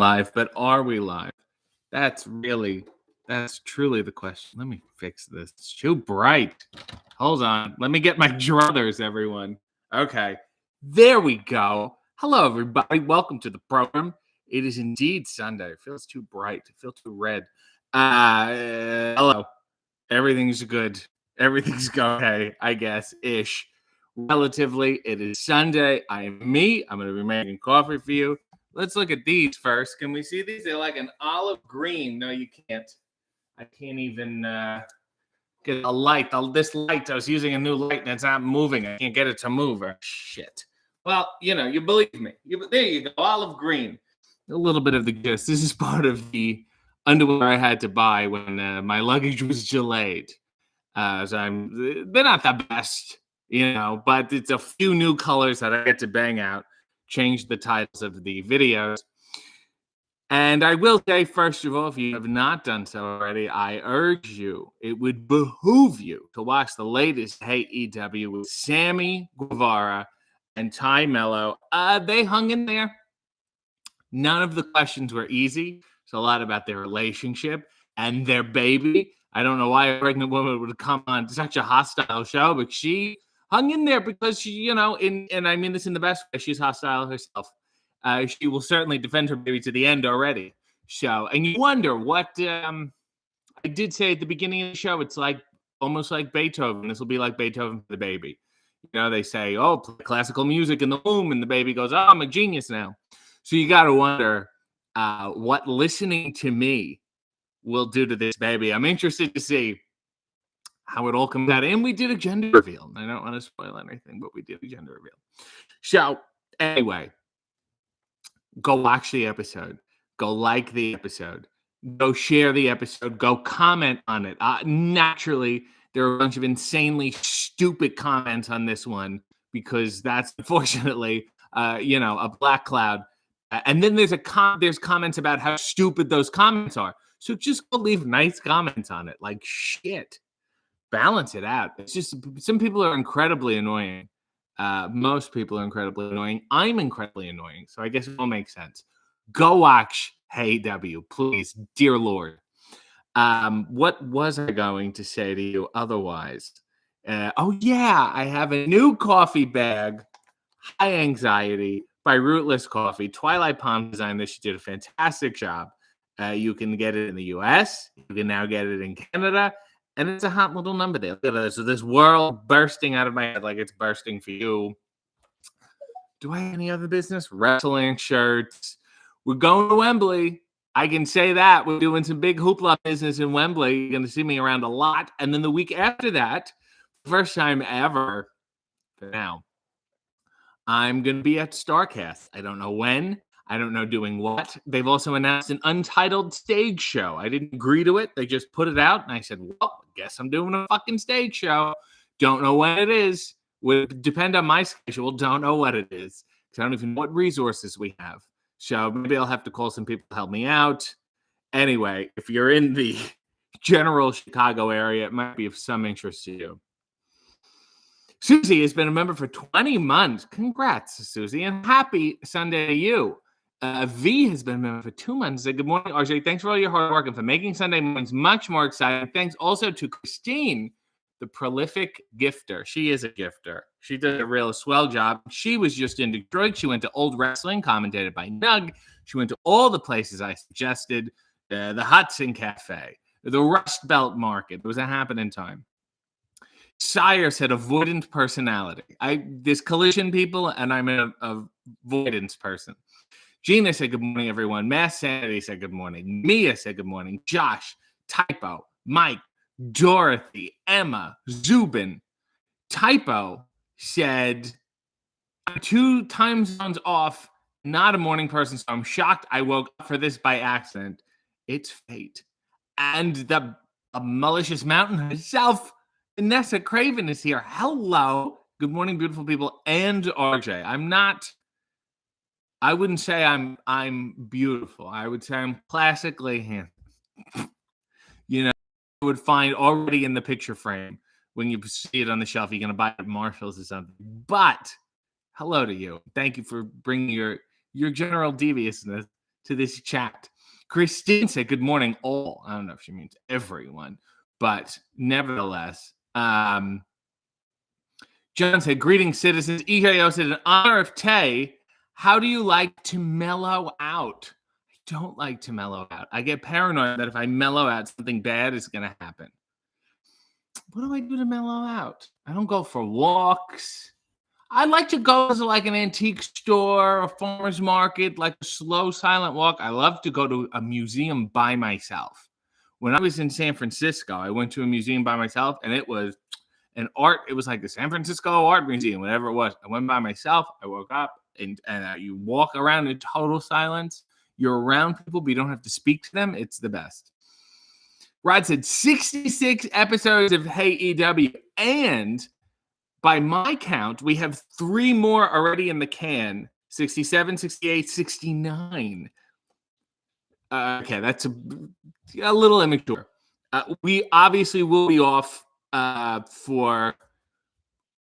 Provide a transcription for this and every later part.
live, but are we live? That's truly the question. Let me fix this. It's too bright. Hold on. Let me get my druthers, everyone. Okay. There we go. Hello, everybody. Welcome to the program. It is indeed Sunday. It feels too bright. It feels too red. Hello. Everything's good. Everything's okay, I guess, ish. Relatively, it is Sunday. I am me. I'm going to be making coffee for you. Let's look at these first. Can we see these? They're like an olive green. No, you can't. I can't even get a light. This light, I was using a new light and it's not moving. I can't get it to move. Oh, shit. Well, you believe me. There you go. Olive green. A little bit of the gist. This is part of the underwear I had to buy when my luggage was delayed. So they're not the best, but it's a few new colors that I get to bang out, change the titles of the videos. And I will say, first of all, if you have not done so already, I urge you, it would behoove you to watch the latest AEW with Sammy Guevara and Ty Mello. They hung in there. None of the questions were easy. It's a lot about their relationship and their baby. I don't know why a pregnant woman would come on such a hostile show, but she hung in there because she, and I mean this in the best way, she's hostile herself. She will certainly defend her baby to the end already. So, and you wonder what I did say at the beginning of the show. It's like almost like Beethoven. This will be like Beethoven for the baby. They say, "Oh, play classical music in the womb," and the baby goes, "Oh, I'm a genius now." So you got to wonder what listening to me will do to this baby. I'm interested to see how it all comes out. And we did a gender reveal. I don't want to spoil anything, but we did a gender reveal. So anyway, go watch the episode. Go like the episode. Go share the episode. Go comment on it. Naturally, there are a bunch of insanely stupid comments on this one because that's unfortunately, a black cloud. And then there's comments about how stupid those comments are. So just go leave nice comments on it. Like, shit. Balance it out. It's just some people are incredibly annoying. Most people are incredibly annoying. I'm incredibly annoying. So I guess it all makes sense. Go watch AEW, please. Dear Lord. What was I going to say to you otherwise? I have a new coffee bag. High Anxiety by Rootless Coffee. Twilight Palm designed this. She did a fantastic job. You can get it in the US. You can now get it in Canada. And it's a hot little number there. Look at this. So this world bursting out of my head like it's bursting for you. Do I have any other business? Wrestling shirts. We're going to Wembley. I can say that. We're doing some big hoopla business in Wembley. You're going to see me around a lot. And then the week after that, first time ever for now, I'm going to be at StarCast. I don't know when. I don't know doing what. They've also announced an untitled stage show. I didn't agree to it. They just put it out. And I said, well, I guess I'm doing a fucking stage show. Don't know when it is. Would depend on my schedule. Don't know what it is. Because I don't even know what resources we have. So maybe I'll have to call some people to help me out. Anyway, if you're in the general Chicago area, it might be of some interest to you. Susie has been a member for 20 months. Congrats, Susie, and happy Sunday to you. V has been a member for 2 months. Good morning, RJ. Thanks for all your hard work and for making Sunday mornings much more exciting. Thanks also to Christine, the prolific gifter. She is a gifter. She did a real swell job. She was just in Detroit. She went to Old Wrestling, commentated by Nug. She went to all the places I suggested, the Hudson Cafe, the Rust Belt Market. It was a happening time. Sire said avoidant personality. There's collision people, and I'm an avoidance person. Gina said good morning, everyone. Mass Sanity said good morning. Mia said good morning. Josh, Typo, Mike, Dorothy, Emma, Zubin. Typo said, I'm 2 time zones off, not a morning person, so I'm shocked I woke up for this by accident. It's fate. And the malicious mountain herself, Vanessa Craven, is here. Hello. Good morning, beautiful people, and RJ. I wouldn't say I'm beautiful. I would say I'm classically handsome. You would find already in the picture frame when you see it on the shelf. You're going to buy it at Marshall's or something. But hello to you. Thank you for bringing your general deviousness to this chat. Christine said, good morning, all. I don't know if she means everyone, but nevertheless. John said, greetings, citizens. EJO said, in honor of Tay, how do you like to mellow out? I don't like to mellow out. I get paranoid that if I mellow out, something bad is going to happen. What do I do to mellow out? I don't go for walks. I like to go to like an antique store, a farmer's market, like a slow, silent walk. I love to go to a museum by myself. When I was in San Francisco, I went to a museum by myself, and it was it was like the San Francisco Art Museum, whatever it was. I went by myself. I woke up, and you walk around in total silence. You're around people, but you don't have to speak to them. It's the best. Rod said 66 episodes of Hey EW, and by my count, we have 3 more already in the can. 67, 68, 69. Okay, that's a little immature. We obviously will be off for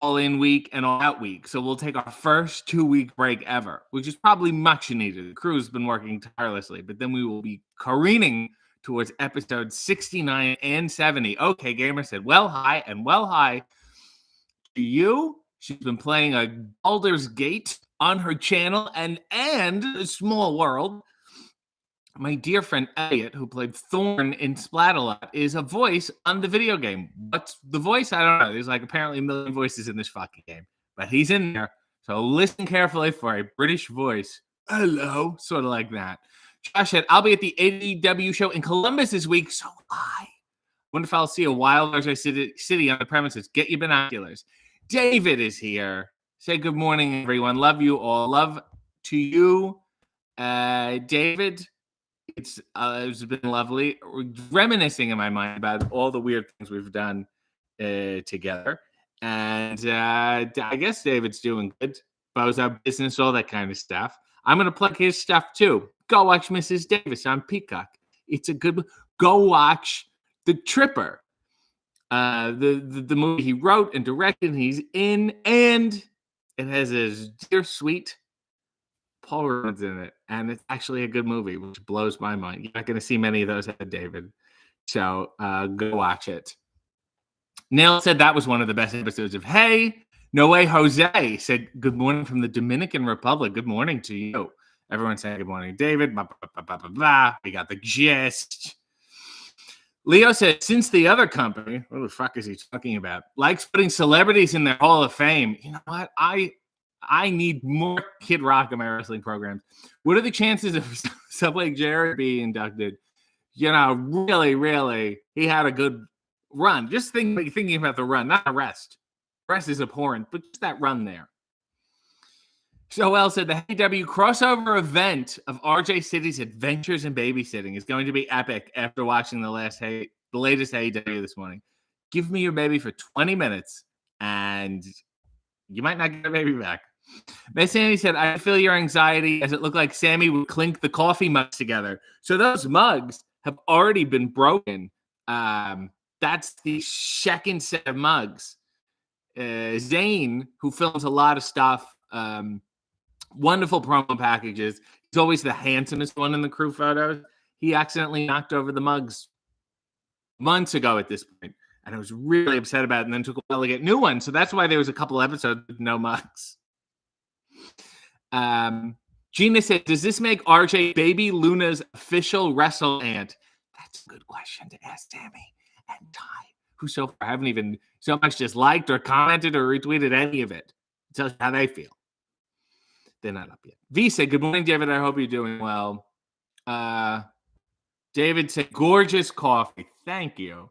all-in week and all-out week. So we'll take our first 2-week break ever, which is probably much needed. The crew's been working tirelessly, but then we will be careening towards episode 69 and 70. Okay, Gamer said, well, hi, and well, hi to you. She's been playing a Baldur's Gate on her channel and A Small World. My dear friend Elliot, who played Thorn in Splat-A-Lot, is a voice on the video game. What's the voice? I don't know. There's like apparently a million voices in this fucking game, but he's in there. So listen carefully for a British voice. Hello, sort of like that. Josh said, I'll be at the AEW show in Columbus this week, so I wonder if I'll see a wild RJ City on the premises. Get your binoculars. David is here. Say good morning, everyone. Love you all. Love to you, David. It's been lovely. Reminiscing in my mind about all the weird things we've done together. And I guess David's doing good. Bozo business, all that kind of stuff. I'm going to plug his stuff too. Go watch Mrs. Davis on Peacock. It's a good. Go watch The Tripper. The movie he wrote and directed, he's in, and it has his dear sweet Paul Rubens in it, and it's actually a good movie, which blows my mind. You're not going to see many of those at David, so go watch it. Neil said that was one of the best episodes of Hey. No Way Jose said good morning from the Dominican Republic. Good morning to you. Everyone saying good morning, David. Blah, blah, blah, blah, blah, blah. We got the gist. Leo said, since the other company, what the fuck is he talking about, likes putting celebrities in their Hall of Fame, you know what? I need more Kid Rock in my wrestling programs. What are the chances of Subway Jared being inducted? You know, really, really, he had a good run. Just thinking about the run, not the rest. The rest is abhorrent, but just that run there. Joel said the AEW crossover event of RJ City's Adventures in Babysitting is going to be epic after watching the latest AEW this morning. Give me your baby for 20 minutes and you might not get a baby back. Miss Sandy said, I feel your anxiety as it looked like Sammy would clink the coffee mugs together. So those mugs have already been broken. That's the second set of mugs. Zane, who films a lot of stuff, wonderful promo packages. He's always the handsomest one in the crew photos. He accidentally knocked over the mugs months ago at this point, and I was really upset about it, and then took a while to get new ones. So that's why there was a couple episodes with no mugs. Gina said, does this make RJ Baby Luna's official wrestle aunt? That's a good question to ask Sammy and Ty, who so far haven't even so much just liked or commented or retweeted any of it. It tells you how they feel. They're not up yet. V said, good morning, David. I hope you're doing well. David said, gorgeous coffee. Thank you.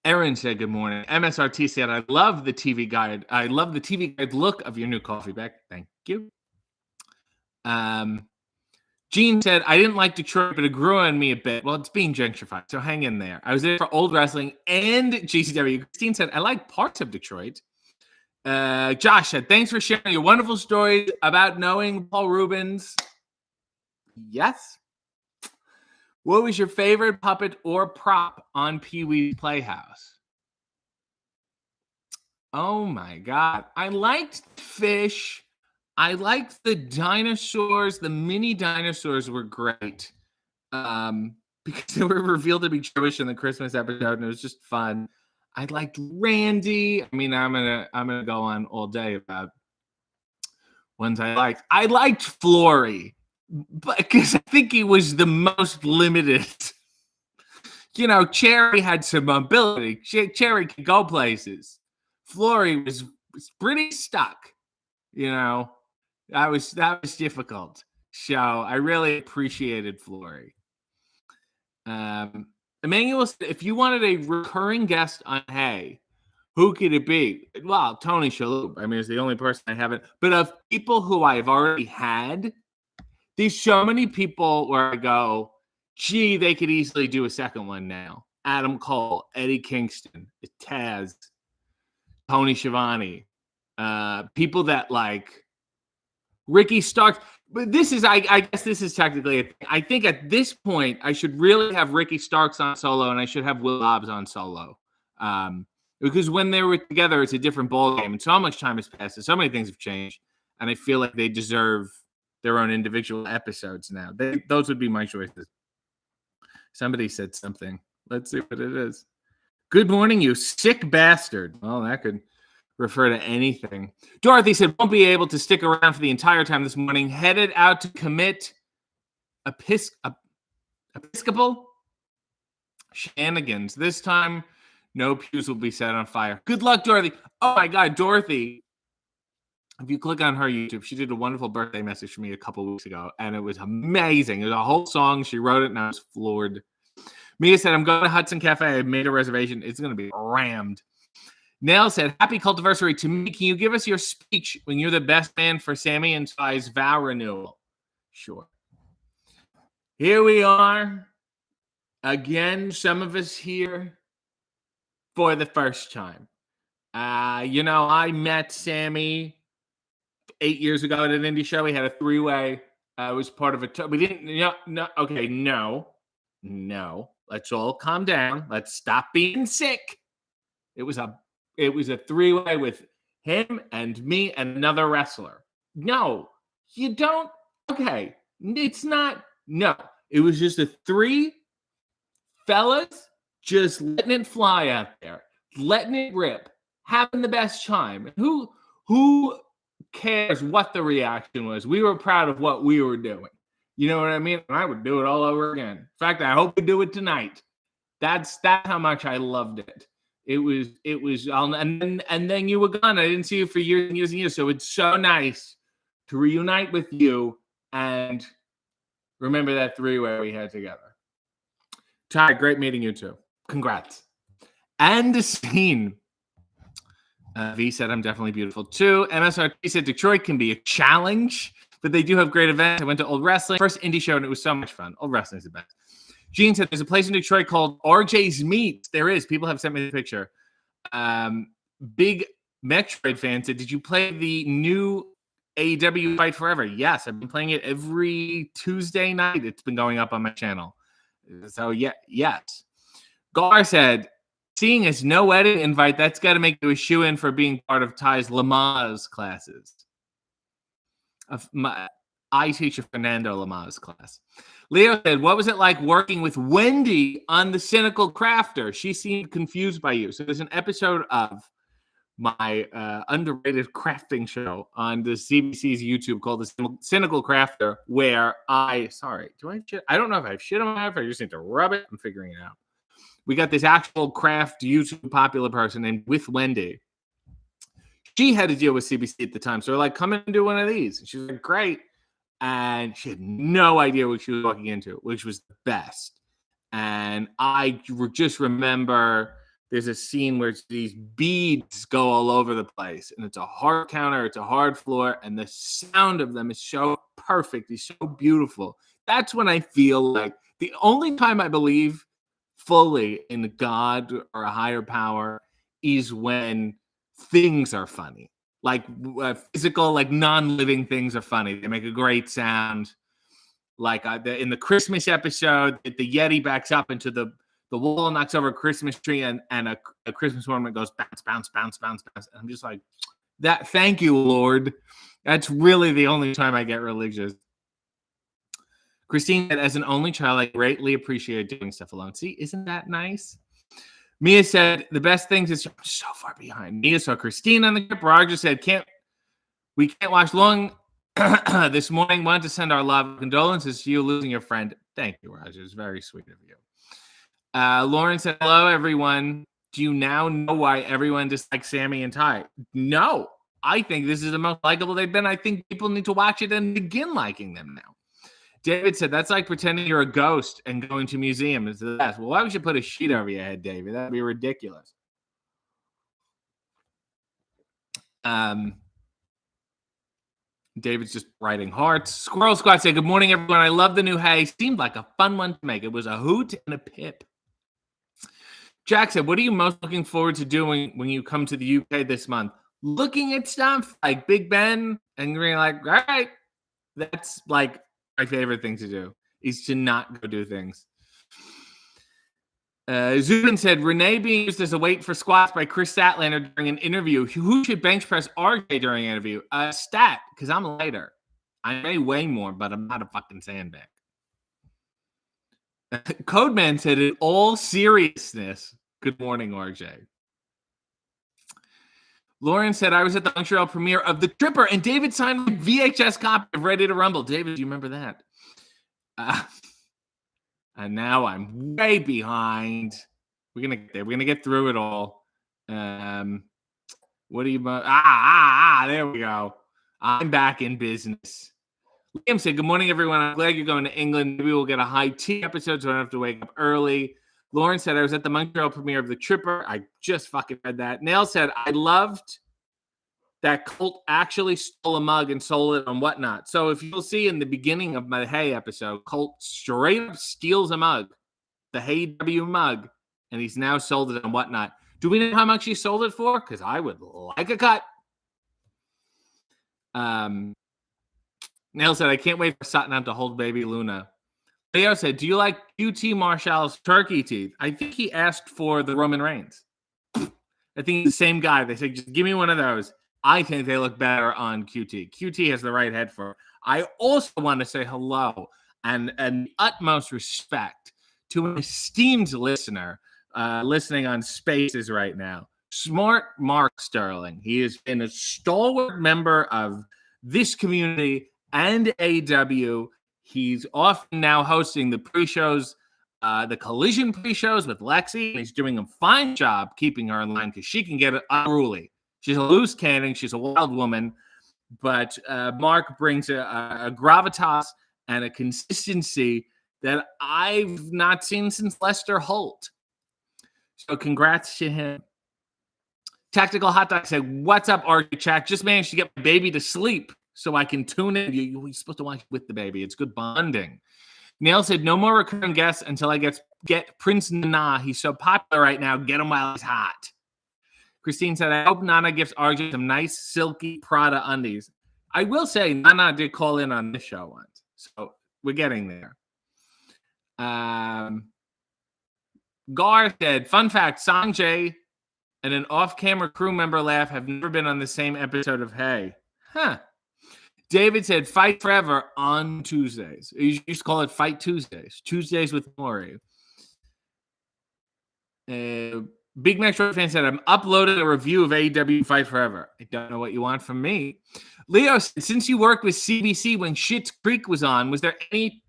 Erin said, good morning. MSRT said, I love the TV guide. I love the TV guide look of your new coffee bag. Thank you. Gene said, I didn't like Detroit, but it grew on me a bit. Well, it's being gentrified, so hang in there. I was there for old wrestling and GCW. Christine said, I like parts of Detroit. Josh said, thanks for sharing your wonderful stories about knowing Paul Rubens. Yes. What was your favorite puppet or prop on Pee-wee's Playhouse? Oh my God. I liked Fish, I liked the dinosaurs. The mini dinosaurs were great. Because they were revealed to be Jewish in the Christmas episode, and it was just fun. I liked Randy. I mean, I'm gonna go on all day about ones I liked. I liked Flory, but because I think he was the most limited. You know, Cherry had some mobility. Cherry could go places. Flory was pretty stuck. You know, that was difficult. So I really appreciated Flory. Emmanuel said, if you wanted a recurring guest on Hey, who could it be? Well, Tony Shalhoub. I mean, it's the only person I haven't. But of people who I've already had, there's so many people where I go, gee, they could easily do a second one now. Adam Cole, Eddie Kingston, Taz, Tony Schiavone, people that like Ricky Starks. But this is, I guess this is technically, I think at this point, I should really have Ricky Starks on solo and I should have Will Hobbs on solo. Because when they were together, it's a different ball game. And so much time has passed and so many things have changed. And I feel like they deserve their own individual episodes now. Those would be my choices. Somebody said something. Let's see what it is. Good morning, you sick bastard. Well, that could refer to anything. Dorothy said, won't be able to stick around for the entire time this morning. Headed out to commit Episcopal shenanigans. This time, no pews will be set on fire. Good luck, Dorothy. Oh, my God, Dorothy. If you click on her YouTube, she did a wonderful birthday message for me a couple weeks ago, and it was amazing. It was a whole song. She wrote it, and I was floored. Mia said, I'm going to Hudson Cafe. I made a reservation. It's going to be rammed. Nell said, happy cultiversary to me. Can you give us your speech when you're the best man for Sammy and Ty's vow renewal? Sure. Here we are. Again, some of us here for the first time. I met Sammy 8 years ago at an indie show. We had a three-way. I was part of a we didn't, no. Let's all calm down. Let's stop being sick. It was a three-way with him and me and another wrestler. No, you don't. Okay, it's not. No, it was just a three fellas just letting it fly out there, letting it rip, having the best time. Who cares what the reaction was? We were proud of what we were doing. You know what I mean? I would do it all over again. In fact, I hope we do it tonight. That's how much I loved it. It was, and then you were gone. I didn't see you for years and years and years. So it's so nice to reunite with you and remember that three-way we had together. Ty, great meeting you too. Congrats. And the scene. V said, I'm definitely beautiful too. MSRT said, Detroit can be a challenge, but they do have great events. I went to Old Wrestling, first indie show, and it was so much fun. Old Wrestling is the best. Gene said, there's a place in Detroit called RJ's Meat. There is. People have sent me the picture. Big Metroid fan said, did you play the new AEW Fight Forever? Yes, I've been playing it every Tuesday night. It's been going up on my channel. So, yes. Gar said, seeing as no wedding invite, that's got to make you a shoe-in for being part of Ty's Lamaze classes. I teach a Fernando Lamaze class. Leo said, what was it like working with Wendy on The Cynical Crafter? She seemed confused by you. So there's an episode of my underrated crafting show on the CBC's YouTube called The Cynical Crafter, where I don't know if I have shit on my mouth. I just need to rub it. I'm figuring it out. We got this actual craft YouTube popular person named With Wendy. She had to deal with CBC at the time. So we're like, come in and do one of these. And she was like, great. And she had no idea what she was walking into, which was the best. And I just remember there's a scene where these beads go all over the place. And it's a hard counter. It's a hard floor. And the sound of them is so perfect. It's so beautiful. That's when I feel like the only time I believe fully in God or a higher power is when things are funny. Like physical, like non-living things are funny. They make a great sound. Like in the Christmas episode, the Yeti backs up into the wall, knocks over a Christmas tree, and a Christmas ornament goes bounce, bounce, bounce, bounce, bounce. And I'm just like, that. Thank you, Lord. That's really the only time I get religious. Christine said, as an only child, I greatly appreciated doing stuff alone. See, isn't that nice? Mia said, the best things is I'm so far behind. Mia saw Christine on the trip. Roger said, we can't watch long this morning. Wanted to send our love and condolences to you losing your friend. Thank you, Roger. It's very sweet of you. Lauren said, hello, everyone. Do you now know why everyone dislikes Sammy and Ty? No. I think this is the most likable they've been. I think people need to watch it and begin liking them now. David said, that's like pretending you're a ghost and going to museum is the best. Well, why would you put a sheet over your head, David? That'd be ridiculous. David's just writing hearts. Squirrel Squad said, good morning, everyone. I love the new hay. Seemed like a fun one to make. It was a hoot and a pip. Jack said, what are you most looking forward to doing when you come to the UK this month? Looking at stuff like Big Ben and being like, all right, that's like my favorite thing to do is to not go do things. Zubin said, Renee being used as a weight for squats by Chris Statlander during an interview. Who should bench press RJ during an interview? Stat, because I'm lighter. I may weigh more, but I'm not a fucking sandbag. Codeman said, in all seriousness, good morning, RJ. Lauren said, I was at the Montreal premiere of The Tripper, and David signed my VHS copy of Ready to Rumble. David, do you remember that? And now I'm way behind. We're going to get there. We're going to get through it all. What do you... there we go. I'm back in business. Liam said, good morning, everyone. I'm glad you're going to England. Maybe we'll get a high tea episode so I don't have to wake up early. Lauren said, I was at the Montreal premiere of The Tripper. I just fucking read that. Nail said, I loved that Colt actually stole a mug and sold it on Whatnot. So if you'll see in the beginning of my Hey episode, Colt straight up steals a mug, the Hey W mug, and he's now sold it on Whatnot. Do we know how much he sold it for? Because I would like a cut. Nail said, I can't wait for Satnam to hold baby Luna. Leo said, do you like QT Marshall's turkey teeth? I think he asked for the Roman Reigns. I think the same guy. They said, just give me one of those. I think they look better on QT. QT has the right head for it. I also want to say hello and the utmost respect to an esteemed listener listening on Spaces right now. Smart Mark Sterling. He has been a stalwart member of this community and AW. He's often now hosting the pre-shows, the Collision pre-shows with Lexi. And he's doing a fine job keeping her in line because she can get unruly. She's a loose cannon. She's a wild woman. But Mark brings a gravitas and a consistency that I've not seen since Lester Holt. So congrats to him. Tactical Hot Dog said, what's up, Archie? Just managed to get my baby to sleep so I can tune in. You're supposed to watch with the baby. It's good bonding. Nail said, no more recurring guests until I get Prince Nana. He's so popular right now. Get him while he's hot. Christine said, I hope Nana gives RJ some nice, silky Prada undies. I will say, Nana did call in on this show once. So we're getting there. Gar said, fun fact, Sanjay and an off-camera crew member laugh have never been on the same episode of Hey. Huh. David said, Fight Forever on Tuesdays. You used to call it Fight Tuesdays. Tuesdays with Maury. Big Metro fan said, I'm uploading a review of AEW Fight Forever. I don't know what you want from me. Leo, since you worked with CBC when Schitt's Creek was on, was there any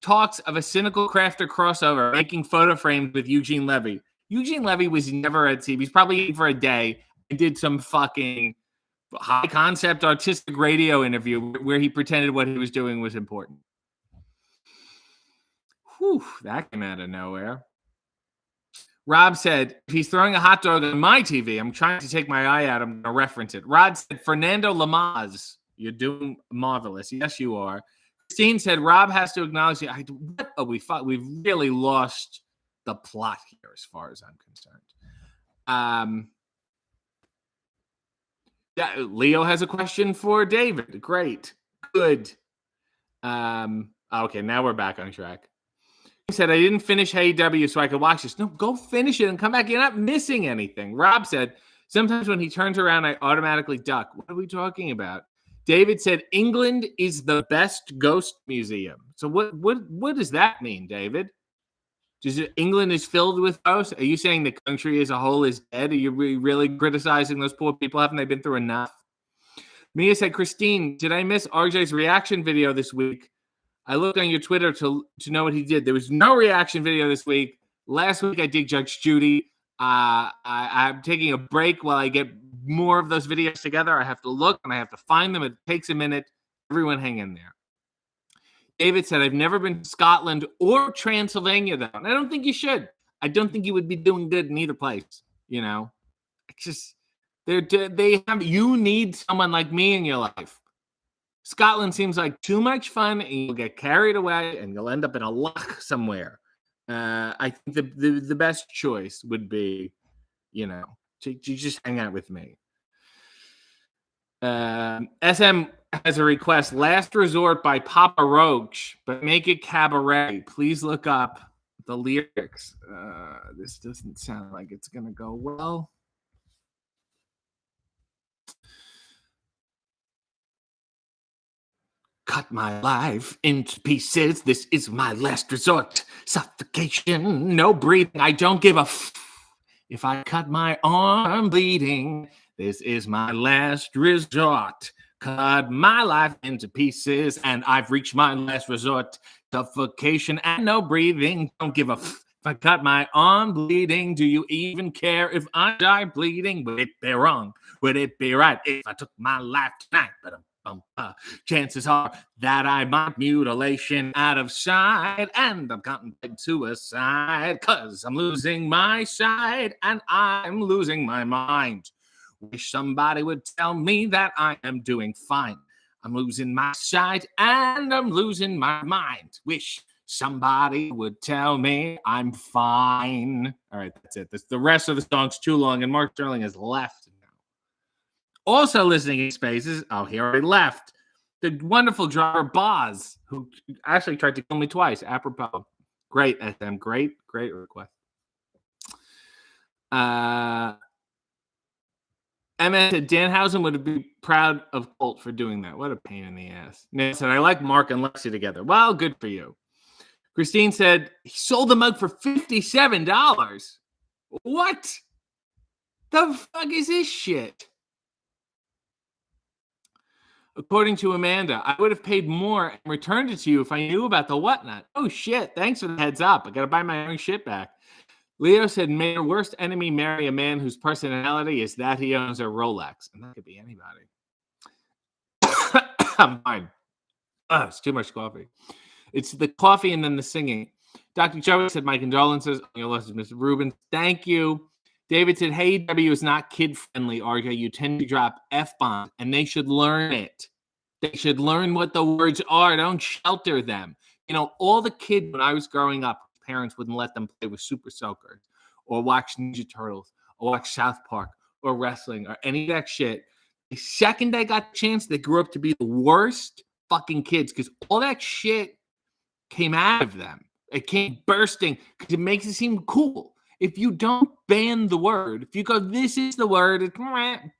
talks of a Cynical Crafter crossover making photo frames with Eugene Levy? Eugene Levy was never at CBC. He's probably in for a day and did some fucking high concept artistic radio interview where he pretended what he was doing was important. Whew, that came out of nowhere. Rob said, if he's throwing a hot dog on my TV, I'm trying to take my eye out. I'm going to reference it. Rod said, Fernando Lamas, you're doing marvelous. Yes, you are. Christine said, Rob has to acknowledge, what are we? We've really lost the plot here as far as I'm concerned. Yeah, Leo has a question for David. Great. Good. Okay, now we're back on track. He said, I didn't finish Hey W so I could watch this. No, go finish it and come back. You're not missing anything. Rob said, sometimes when he turns around, I automatically duck. What are we talking about? David said England is the best ghost museum. So what does that mean, David? England is filled with ghosts? Are you saying the country as a whole is dead? Are you really criticizing those poor people? Haven't they been through enough? Mia said, Christine, did I miss RJ's reaction video this week? I looked on your Twitter to know what he did. There was no reaction video this week. Last week I did Judge Judy. I'm taking a break while I get more of those videos together. I have to look and I have to find them. It takes a minute. Everyone hang in there. David said, I've never been to Scotland or Transylvania, though. And I don't think you should. I don't think you would be doing good in either place. You know, it's just you need someone like me in your life. Scotland seems like too much fun, and you'll get carried away, and you'll end up in a loch somewhere. I think the best choice would be, to just hang out with me. SM has a request: Last Resort by Papa Roach, but make it cabaret. Please look up the lyrics. This doesn't sound like it's gonna go well. Cut my life into pieces. This is my last resort. Suffocation, no breathing. I don't give a if I cut my arm bleeding. This is my last resort. Cut my life into pieces, and I've reached my last resort. Suffocation and no breathing. Don't give a if I cut my arm bleeding. Do you even care if I die bleeding? Would it be wrong? Would it be right if I took my life tonight? Chances are that I might mutilation out of sight, and I'm contemplating suicide, cause I'm losing my sight and I'm losing my mind. Wish somebody would tell me that I am doing fine. I'm losing my sight and I'm losing my mind. Wish somebody would tell me I'm fine. All right, that's it. The rest of the song's too long, and Mark Sterling has left. Also listening in Spaces, he already left, the wonderful drummer Boz, who actually tried to kill me twice, apropos. Great, SM. Great request. Emma said Danhausen would be proud of Colt for doing that. What a pain in the ass. Nick said, I like Mark and Lexi together. Well, good for you. Christine said, he sold the mug for $57. What the fuck is this shit? According to Amanda, I would have paid more and returned it to you if I knew about the whatnot. Oh, shit. Thanks for the heads up. I got to buy my own shit back. Leo said, may your worst enemy marry a man whose personality is that he owns a Rolex. And that could be anybody. I'm fine. It's too much coffee. It's the coffee and then the singing. Dr. Joey said, my condolences on your loss, Mr. Rubin. Thank you. David said, hey, W is not kid-friendly, RJ. You tend to drop F-bombs, and they should learn it. They should learn what the words are. Don't shelter them. All the kids, when I was growing up, parents wouldn't let them play with Super Soakers or watch Ninja Turtles or watch South Park or wrestling or any of that shit. The second they got the chance, they grew up to be the worst fucking kids because all that shit came out of them. It came bursting because it makes it seem cool. If you don't ban the word, if you go, this is the word, it's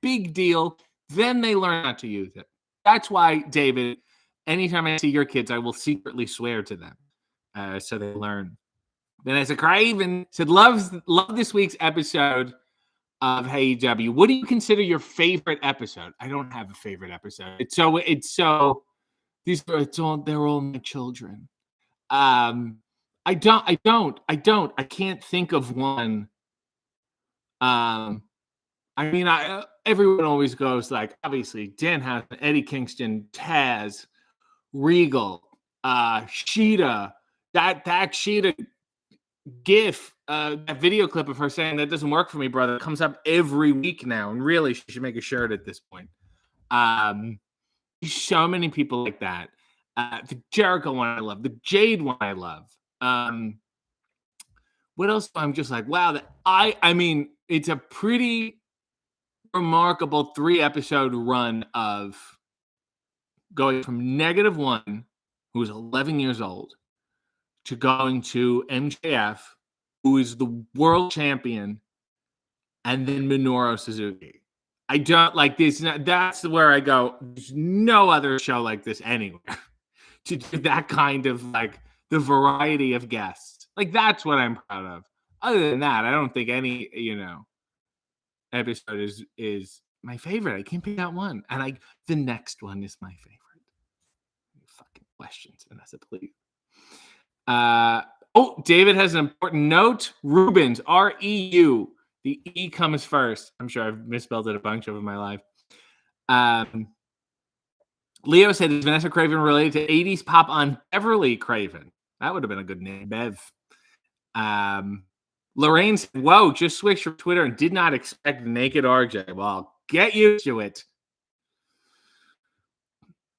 big deal, then they learn not to use it. That's why, David, anytime I see your kids, I will secretly swear to them so they learn. Vanessa Craven said, love this week's episode of Hey W. What do you consider your favorite episode? I don't have a favorite episode. They're all my children. I can't think of one. Everyone always goes like, obviously, Danhausen, Eddie Kingston, Taz, Regal, Sheeta, that Sheeta gif, that video clip of her saying that doesn't work for me, brother, comes up every week now, and really, she should make a shirt at this point. So many people like that. The Jericho one I love, the Jade one I love. What else? I'm just like, wow. It's a pretty remarkable 3-episode run of going from -1, who was 11 years old, to going to MJF, who is the world champion, and then Minoru Suzuki. I don't like this. That's where I go. There's no other show like this anywhere to do that kind of like the variety of guests. Like that's what I'm proud of. Other than that, I don't think any episode is my favorite. I can't pick out one, and the next one is my favorite. Fucking questions, Vanessa, please. David has an important note. Rubens, R-E-U. The E comes first. I'm sure I've misspelled it a bunch over my life. Leo said, is Vanessa Craven related to 80s pop on Beverly Craven? That would have been a good name, Bev. Lorraine said, whoa, just switched from Twitter and did not expect naked RJ. Well, get used to it.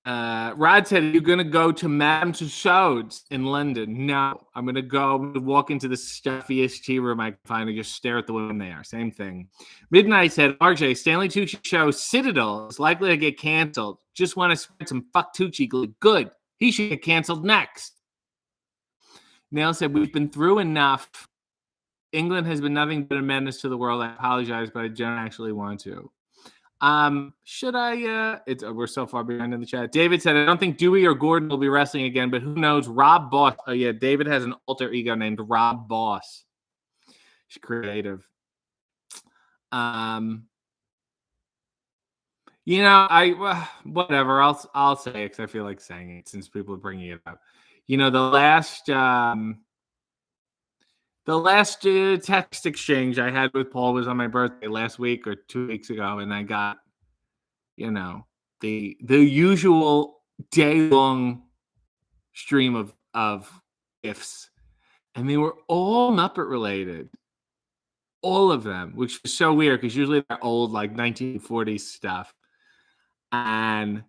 Rod said, are you going to go to Madame Tussauds in London? No, I'm going to walk into the stuffiest tea room I can find and just stare at the women there. Same thing. Midnight said, RJ, Stanley Tucci show Citadel is likely to get canceled. Just want to spread some fuck Tucci good. He should get canceled next. Nail said, we've been through enough. England has been nothing but a menace to the world. I apologize, but I don't actually want to. Should I? We're so far behind in the chat. David said, I don't think Dewey or Gordon will be wrestling again, but who knows? Rob Boss. Oh yeah, David has an alter ego named Rob Boss. He's creative. Whatever. I'll say it because I feel like saying it since people are bringing it up. The last text exchange I had with Paul was on my birthday last week or 2 weeks ago, and I got, the usual day-long stream of gifts, and they were all Muppet related, all of them, which is so weird because usually they're old, like 1940s stuff. And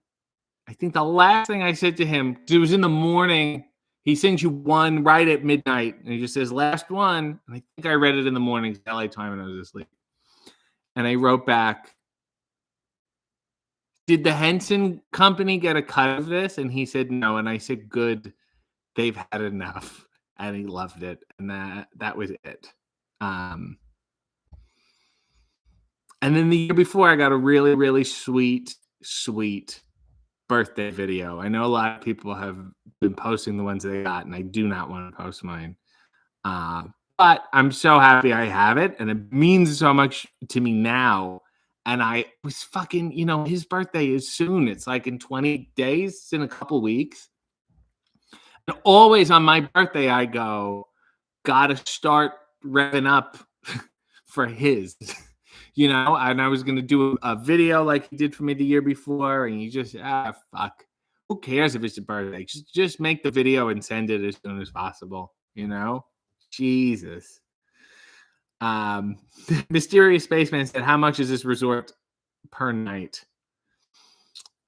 I think the last thing I said to him, it was in the morning. He sends you one right at midnight, and he just says, last one. And I think I read it in the morning, LA time, and I was asleep. And I wrote back, did the Henson Company get a cut of this? And he said no. And I said, good, they've had enough. And he loved it. And that was it. And then the year before, I got a really, really sweet birthday video. I know a lot of people have been posting the ones they got, and I do not want to post mine. But I'm so happy I have it, and it means so much to me now. And I was fucking, his birthday is soon. It's like in 20 days. It's in a couple weeks. And always on my birthday, I go, gotta start revving up for his. And I was going to do a video like he did for me the year before, and you just, fuck. Who cares if it's a birthday? Just make the video and send it as soon as possible, Jesus. Mysterious Spaceman said, how much is this resort per night?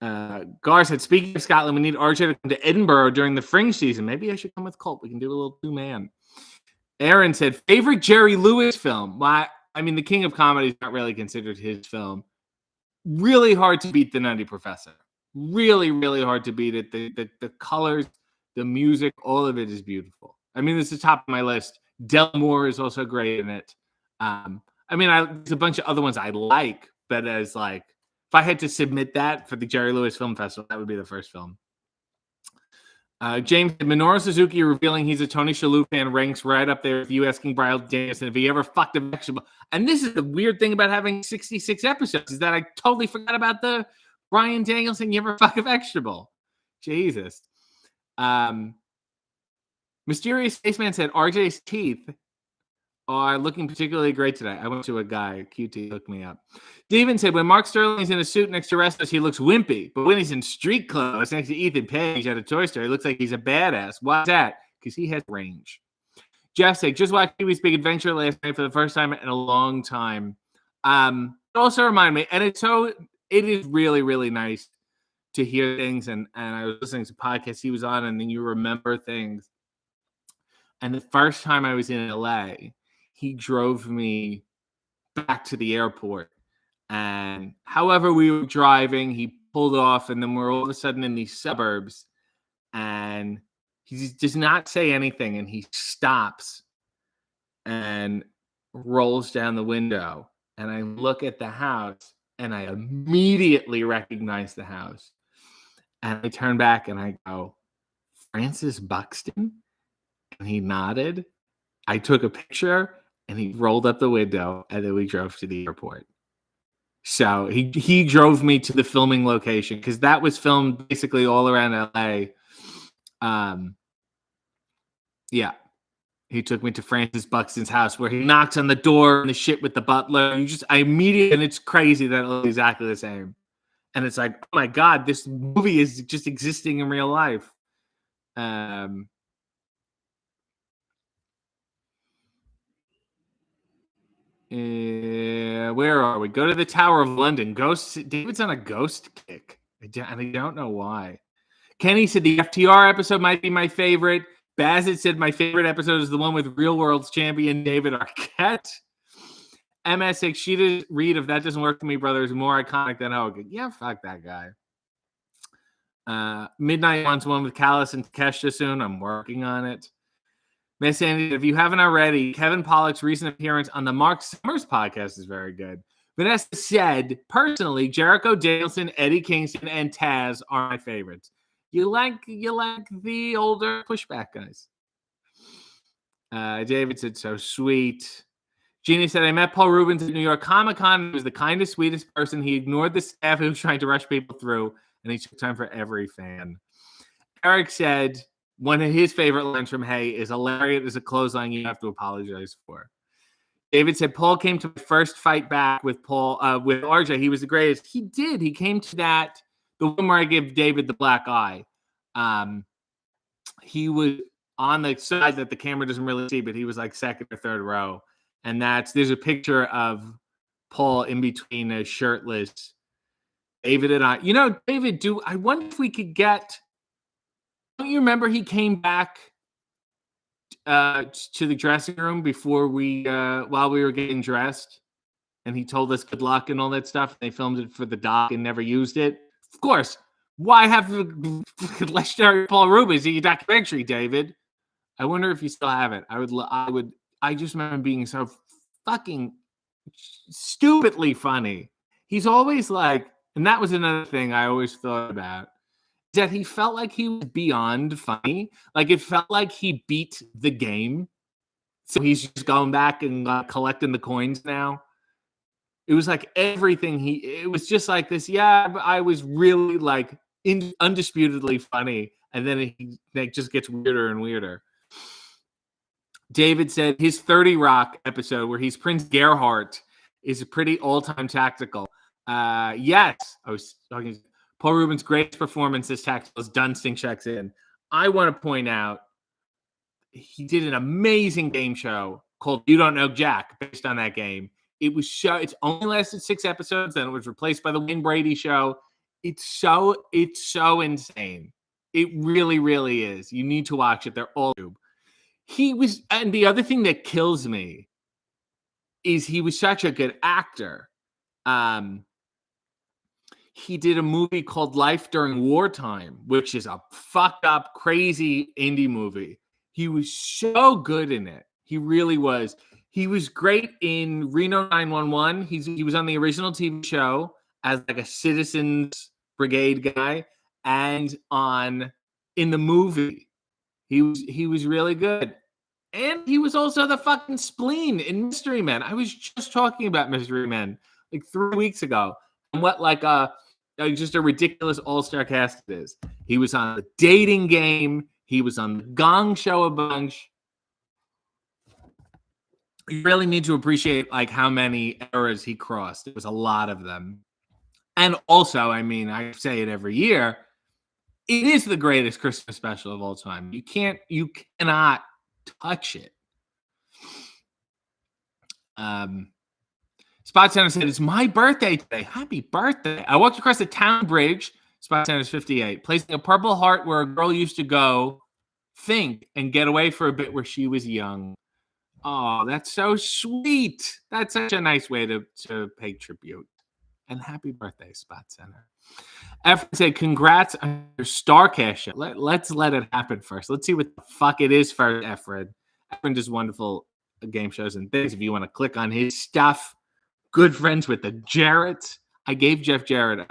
Gar said, speaking of Scotland, we need RJ to come to Edinburgh during the Fringe season. Maybe I should come with Colt. We can do a little 2-man. Aaron said, favorite Jerry Lewis film? The King of Comedy is not really considered his film. Really hard to beat The Nutty Professor. Really, really hard to beat it. The colors, the music, all of it is beautiful. It's the top of my list. Del Moore is also great in it. There's a bunch of other ones I like, but as like, if I had to submit that for the Jerry Lewis Film Festival, that would be the first film. James, Minoru Suzuki revealing he's a Tony Shalhoub fan ranks right up there with you asking Brian Danielson if he ever fucked a vegetable. And this is the weird thing about having 66 episodes is that I totally forgot about the Brian Danielson, you ever fuck a vegetable? Jesus. Mysterious Spaceman said RJ's teeth are looking particularly great today. I went to a guy, QT, hooked me up. Steven said, when Mark Sterling's in a suit next to wrestlers, he looks wimpy. But when he's in street clothes next to Ethan Page at a toy store, he looks like he's a badass. Why's that? Because he has range. Jeff said, just watched Pee-wee's Big Adventure last night for the first time in a long time. It also reminded me, and it is really, really nice to hear things. And I was listening to podcasts he was on, and then you remember things. And the first time I was in LA, he drove me back to the airport. And however we were driving, he pulled off, and then we're all of a sudden in these suburbs, and he does not say anything, and he stops and rolls down the window. And I look at the house, and I immediately recognized the house. And I turn back and I go, Francis Buxton? And he nodded. I took a picture and he rolled up the window and then we drove to the airport. So he drove me to the filming location because that was filmed basically all around LA. Yeah. He took me to Francis Buxton's house where he knocks on the door and the shit with the butler. And and it's crazy that it looks exactly the same. And it's like, oh my God, this movie is just existing in real life. Where are we? Go to the Tower of London. David's on a ghost kick. And I don't know why. Kenny said the FTR episode might be my favorite. Bazit said my favorite episode is the one with Real World's champion David Arquette. MS Sheeta Reed, if that doesn't work for me, brother, is more iconic than Hogan. Yeah, fuck that guy. Midnight wants one with Callis and Takeshita soon. I'm working on it. Miss Andy, if you haven't already, Kevin Pollak's recent appearance on the Mark Summers podcast is very good. Vanessa said, personally, Jericho, Danielson, Eddie Kingston, and Taz are my favorites. You like the older pushback guys. David said, so sweet. Jeannie said, I met Paul Rubens at New York Comic-Con. He was the kindest, sweetest person. He ignored the staff who was trying to rush people through, and he took time for every fan. Eric said, one of his favorite lines from Hey is a lariat is a clothesline you have to apologize for. David said, Paul came to my first fight back with RJ. He was the greatest. He did. He came to that, the one where I give David the black eye. He was on the side that the camera doesn't really see, but he was like second or third row. And there's a picture of Paul in between a shirtless David and I. David, I wonder if we could get, don't you remember he came back to the dressing room before while we were getting dressed, and he told us good luck and all that stuff. They filmed it for the doc and never used it. Of course, why have legendary Paul Rubens in your documentary, David? I wonder if you still have it. I just remember being so fucking stupidly funny. He's always like, and that was another thing I always thought about, that he felt like he was beyond funny. Like it felt like he beat the game. So he's just going back and collecting the coins now. It was like everything it was just like this. Yeah, I was really like undisputedly funny. And then it just gets weirder and weirder. David said his 30 Rock episode where he's Prince Gerhardt is a pretty all-time tactical. Yes. I was talking Paul Rubens' greatest performance as tactical is Dunsting checks in. I want to point out he did an amazing game show called You Don't Know Jack based on that game. It's only lasted 6 episodes, then it was replaced by the Wayne Brady show. It's so insane. It really, really is. You need to watch it. They're all YouTube. And the other thing that kills me is he was such a good actor. He did a movie called Life During Wartime, which is a fucked up, crazy indie movie. He was so good in it. He really was. He was great in Reno 911. He was on the original TV show as like a Citizens Brigade guy, and in the movie, he was really good. And he was also the fucking spleen in Mystery Men. I was just talking about Mystery Men like 3 weeks ago, and what just a ridiculous all-star cast it is. He was on The Dating Game. He was on The Gong Show a bunch. You really need to appreciate like how many eras he crossed. It was a lot of them. And also, I mean, I say it every year, it is the greatest Christmas special of all time. You cannot touch it. Spot Center said, it's my birthday today. Happy birthday. I walked across the town bridge. Spot Center's 58. Placing a purple heart where a girl used to go think and get away for a bit where she was young. Oh, that's so sweet. That's such a nice way to pay tribute. And happy birthday, Spot Center. Efren said, congrats on your StarCast show. Let's let it happen first. Let's see what the fuck it is first, Efren. Efren does wonderful game shows and things. If you want to click on his stuff, good friends with the Jarretts. I gave Jeff Jarrett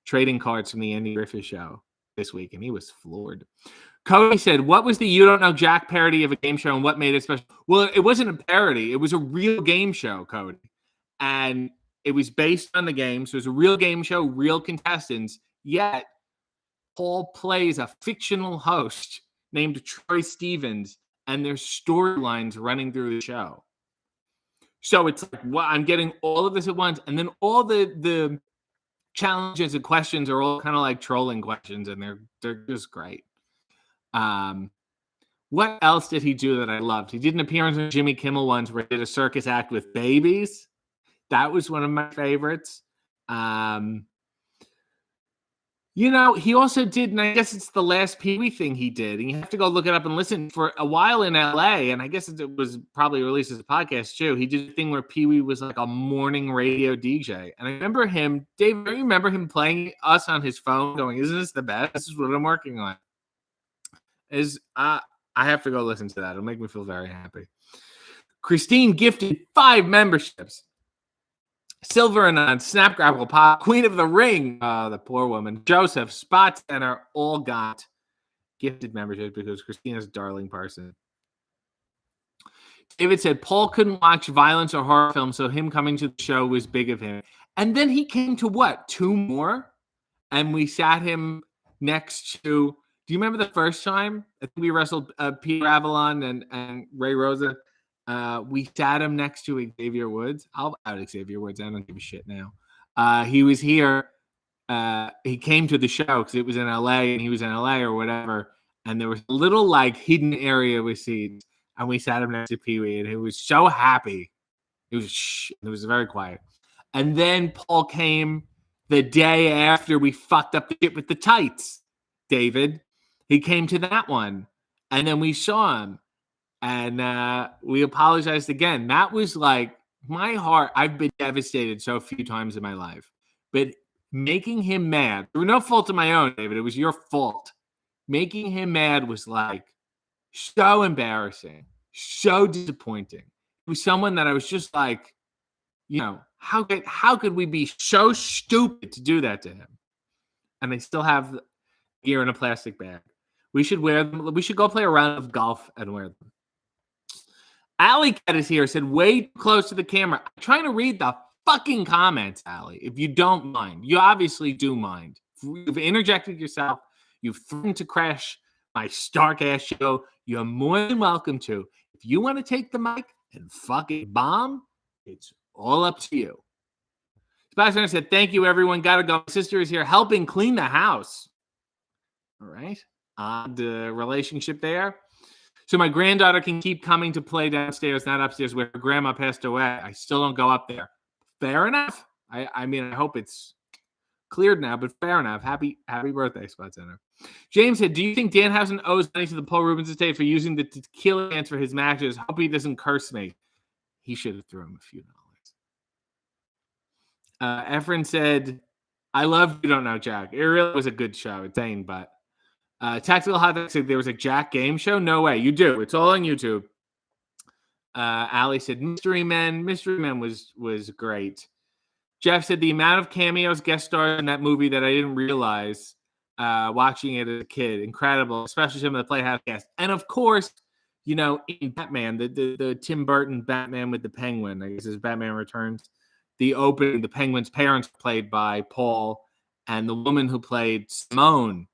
trading cards from the Andy Griffith Show this week, and he was floored. Cody said, what was the You Don't Know Jack parody of a game show and what made it special? Well, it wasn't a parody. It was a real game show, Cody. And it was based on the game. So it was a real game show, real contestants. Yet, Paul plays a fictional host named Troy Stevens, and there's storylines running through the show. So it's like, well, I'm getting all of this at once. And then all the challenges and questions are all kind of like trolling questions, and they're just great. What else did he do that I loved? He did an appearance on Jimmy Kimmel once where he did a circus act with babies. That was one of my favorites. He also did, and I guess it's the last Pee Wee thing he did. And you have to go look it up and listen. For a while in LA, and I guess it was probably released as a podcast too, he did a thing where Pee Wee was like a morning radio DJ. And I remember him, Dave, do you remember him playing us on his phone going, isn't this the best? This is what I'm working on. I have to go listen to that. It'll make me feel very happy. Christine gifted 5 memberships. Silver and Snap Grapple Pop, Queen of the Ring, the poor woman, Joseph, Spot Center, all got gifted memberships because Christina's a darling person. David said Paul couldn't watch violence or horror films, so him coming to the show was big of him. And then he came to what? 2 more? And we sat him next to... Do you remember the first time? I think we wrestled Peter Avalon and Ray Rosa. We sat him next to Xavier Woods. I'll out Xavier Woods. I don't give a shit now. He was here. He came to the show because it was in LA, and he was in LA or whatever. And there was a little like hidden area with seats, and we sat him next to Pee Wee, and he was so happy. It was very quiet. And then Paul came the day after we fucked up the shit with the tights. David, he came to that one, and then we saw him. And we apologized again. That was like my heart. I've been devastated so few times in my life. But making him mad, there was no fault of my own, David. It was your fault. Making him mad was like so embarrassing, so disappointing. It was someone that I was just like, how could we be so stupid to do that to him? And they still have gear in a plastic bag. We should wear them. We should go play a round of golf and wear them. Allie Cat is here, said way too close to the camera. I'm trying to read the fucking comments, Allie, if you don't mind. You obviously do mind. You've interjected yourself. You've threatened to crash my Stark-ass show. You're more than welcome to. If you want to take the mic and fucking bomb, it's all up to you. Sebastian said, thank you, everyone. Gotta go. My sister is here helping clean the house. All right. Odd relationship there. So my granddaughter can keep coming to play downstairs, not upstairs, where her grandma passed away. I still don't go up there. Fair enough. I mean, I hope it's cleared now, but fair enough. Happy birthday, Spot Center. James said, do you think Danhausen owes money to the Paul Rubens estate for using the tequila cans for his matches? Hope he doesn't curse me. He should have thrown him a few dollars. Efren said, I love You Don't Know Jack. It really was a good show. It's insane, but Tactical Hot Dog said there was a Jack game show. No way. You do. It's all on YouTube. Ali said Mystery Men. Mystery Men was great. Jeff said the amount of cameos, guest stars in that movie that I didn't realize watching it as a kid. Incredible, especially some of the Playhouse cast. And of course, in Batman, the Tim Burton Batman with the Penguin, I guess is Batman Returns. The opening, the Penguin's parents played by Paul, and the woman who played Simone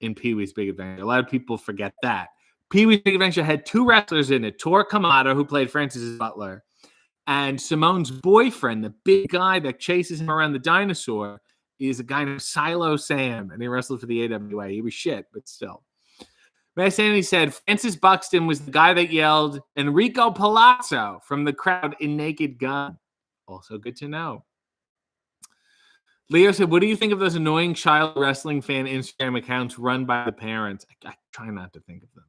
in Pee-wee's Big Adventure. A lot of people forget that. Pee-wee's Big Adventure had 2 wrestlers in it. Tor Kamada, who played Francis Butler, and Simone's boyfriend, the big guy that chases him around the dinosaur, is a guy named Silo Sam, and he wrestled for the AWA. He was shit, but still. Matt Sandy said Francis Buxton was the guy that yelled Enrico Palazzo from the crowd in Naked Gun. Also good to know. Leo said, what do you think of those annoying child wrestling fan Instagram accounts run by the parents? I try not to think of them.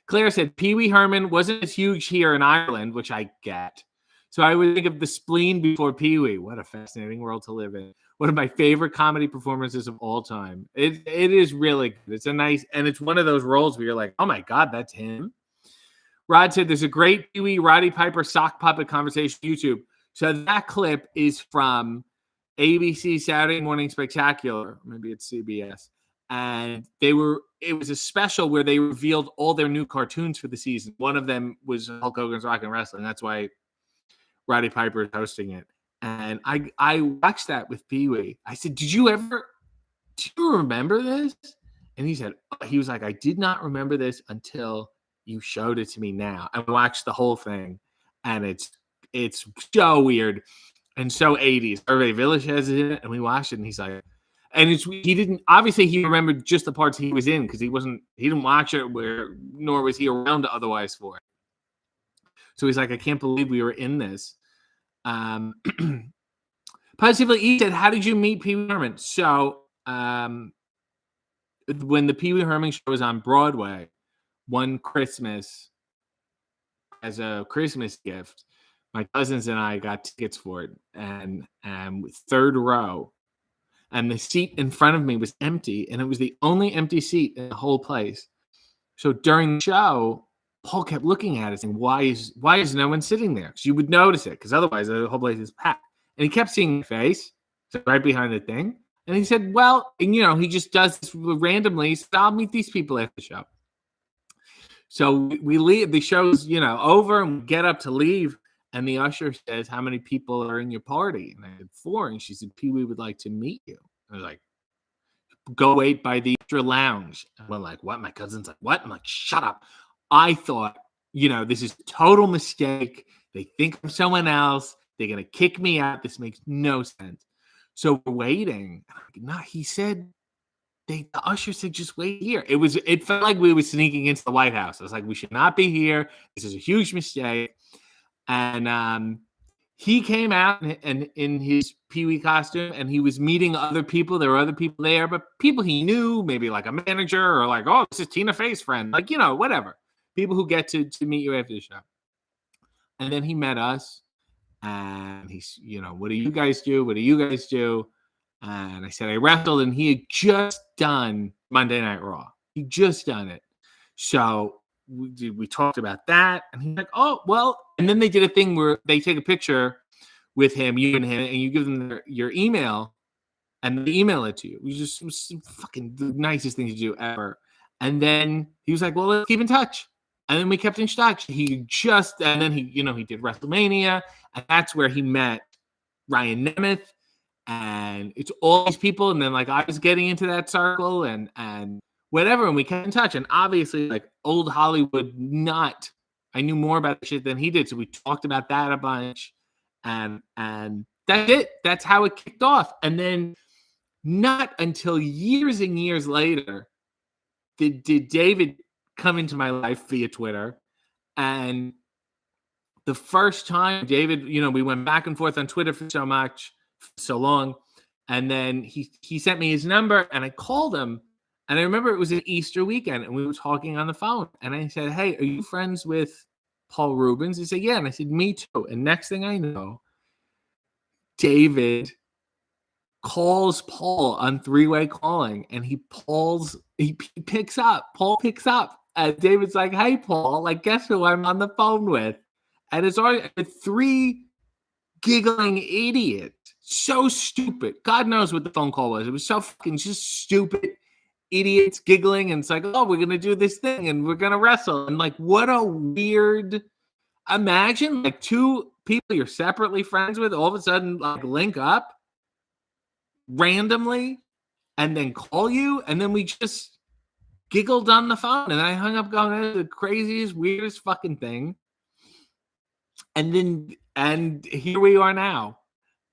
Claire said, Pee Wee Herman wasn't as huge here in Ireland, which I get. So I would think of the spleen before Pee Wee. What a fascinating world to live in. One of my favorite comedy performances of all time. It is really good. It's a nice, and it's one of those roles where you're like, oh my God, that's him. Rod said, there's a great Pee Wee Roddy Piper sock puppet conversation on YouTube. So that clip is from ABC Saturday Morning Spectacular. Maybe it's CBS. And it was a special where they revealed all their new cartoons for the season. One of them was Hulk Hogan's Rock and Wrestling. That's why Roddy Piper is hosting it. And I watched that with Pee Wee. I said, do you remember this? And he was like, I did not remember this until you showed it to me now. I watched the whole thing, and it's so weird and so 80s. Hervé Village has it in it, and we watched it, and he's like, and he remembered just the parts he was in because he didn't watch it nor was he around otherwise for it. So he's like, I can't believe we were in this. Positively, he said, how did you meet Pee Wee Herman? So when the Pee Wee Herman show was on Broadway, one Christmas, as a Christmas gift, my cousins and I got tickets for it, and third row, and the seat in front of me was empty, and it was the only empty seat in the whole place. So during the show, Paul kept looking at it saying, why is no one sitting there? Because you would notice it, because otherwise the whole place is packed. And he kept seeing my face, so right behind the thing. And he said, well, and he just does this randomly. He said, I'll meet these people after the show. So we leave, the show's, over, and we get up to leave. And the usher says, how many people are in your party? And I said, 4. And she said, Pee Wee would like to meet you. I was like, go wait by the extra lounge. And we're like, what? My cousin's like, what? I'm like, shut up. I thought, this is a total mistake. They think I'm someone else. They're going to kick me out. This makes no sense. So we're waiting. No, he said, the usher said, just wait here. It felt like we were sneaking into the White House. I was like, we should not be here. This is a huge mistake. And he came out and in his Pee Wee costume, and he was meeting other people. There were other people there, but people he knew, maybe like a manager or like, oh, this is Tina Fey's friend. Like, whatever. People who get to meet you after the show. And then he met us. And he's, what do you guys do? What do you guys do? And I said, I wrestled, and he had just done Monday Night Raw. He just done it. So we talked about that. And he's like, oh, well. And then they did a thing where they take a picture with him, you and him, and you give them your email, and they email it to you. It was fucking the nicest thing to do ever. And then he was like, well, let's keep in touch. And then we kept in touch. And then he did WrestleMania. And that's where he met Ryan Nemeth, and it's all these people. And then I was getting into that circle and whatever, and we kept in touch. And obviously, old Hollywood, I knew more about the shit than he did, so we talked about that a bunch. And that's it. That's how it kicked off. And then not until years and years later did David come into my life via Twitter. And the first time David, we went back and forth on Twitter for so long. And then he sent me his number, and I called him. And I remember it was an Easter weekend, and we were talking on the phone. And I said, hey, are you friends with Paul Reubens? He said, yeah. And I said, me too. And next thing I know, David calls Paul on three-way calling, and he picks up. Paul picks up. And David's like, hey, Paul, guess who I'm on the phone with? And it's already 3 giggling idiots. So stupid. God knows what the phone call was. It was so fucking just stupid idiots giggling. And it's like, oh, we're going to do this thing and we're going to wrestle. And what a weird, imagine 2 people you're separately friends with all of a sudden link up randomly and then call you. And then we just giggled on the phone. And I hung up going, that's the craziest, weirdest fucking thing. And here we are now.